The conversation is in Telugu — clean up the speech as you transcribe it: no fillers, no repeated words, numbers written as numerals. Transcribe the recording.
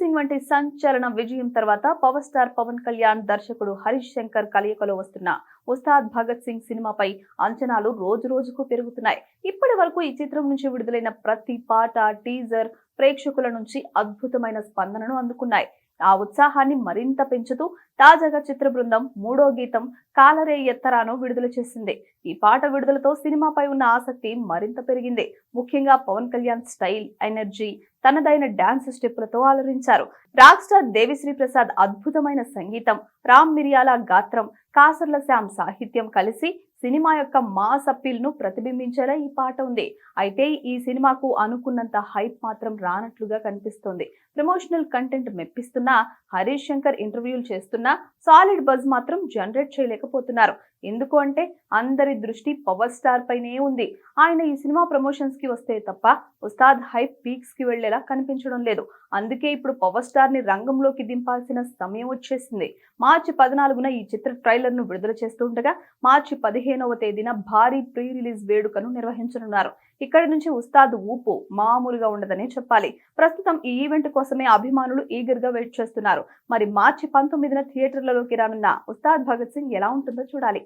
సింగ్ వంటి సంచలన విజయం తర్వాత పవర్ స్టార్ పవన్ కళ్యాణ్ దర్శకుడు హరీష్ శంకర్ కలయికలో వస్తున్న ఉస్తాద్ భగత్ సింగ్ సినిమాపై అంచనాలు రోజు రోజుకు పెరుగుతున్నాయి. ఇప్పటి వరకు ఈ చిత్రం నుంచి విడుదలైన ప్రతి పాట, టీజర్ ప్రేక్షకుల నుంచి అద్భుతమైన స్పందనను అందుకున్నాయి. ఆ ఉత్సాహాన్ని మరింత పెంచుతూ తాజాగా చిత్ర బృందం మూడో గీతం కాలరే ఎత్తరాను విడుదల చేసింది. ఈ పాట విడుదలతో సినిమాపై ఉన్న ఆసక్తి మరింత పెరిగింది. ముఖ్యంగా పవన్ కళ్యాణ్ స్టైల్, ఎనర్జీ, తనదైన డాన్స్ స్టెప్పులతో అలరించారు. రాక్ స్టార్ దేవిశ్రీ ప్రసాద్ అద్భుతమైన సంగీతం, రామ్ మిరియాల గాత్రం, కాసర్ల శ్యామ్ సాహిత్యం కలిసి సినిమా యొక్క మాస్ అప్పీల్ ను ప్రతిబింబించేలా ఈ పాట ఉంది. అయితే ఈ సినిమాకు అనుకున్నంత హైప్ మాత్రం రానట్లుగా కనిపిస్తోంది. ప్రమోషనల్ కంటెంట్ మెప్పిస్తున్నా, హరీష్ శంకర్ ఇంటర్వ్యూలు చేస్తున్నా సాలిడ్ బజ్ మాత్రం జనరేట్ చేయలేకపోతున్నారు. ఎందుకు అంటే అందరి దృష్టి పవర్ స్టార్ పైనే ఉంది. ఆయన ఈ సినిమా ప్రమోషన్స్ కి వస్తే తప్ప ఉస్తాద్ హైప్ పీక్స్ కి వెళ్లేలా కనిపించడం లేదు. అందుకే ఇప్పుడు పవర్ స్టార్ ని రంగంలోకి దింపాల్సిన సమయం వచ్చేసింది. మార్చి 14న ఈ చిత్ర ట్రైలర్ ను విడుదల చేస్తుండగా మార్చి 15వ తేదీన భారీ ప్రీ రిలీజ్ వేడుకను నిర్వహించనున్నారు. ఇక్కడి నుంచి ఉస్తాద్ ఊపు మామూలుగా ఉండదనే చెప్పాలి. ప్రస్తుతం ఈ ఈవెంట్ కోసమే అభిమానులు ఈగర్ గా వెయిట్ చేస్తున్నారు. మరి మార్చి 19న థియేటర్లలోకి రానున్న ఉస్తాద్ భగత్ సింగ్ ఎలా ఉంటుందో చూడాలి.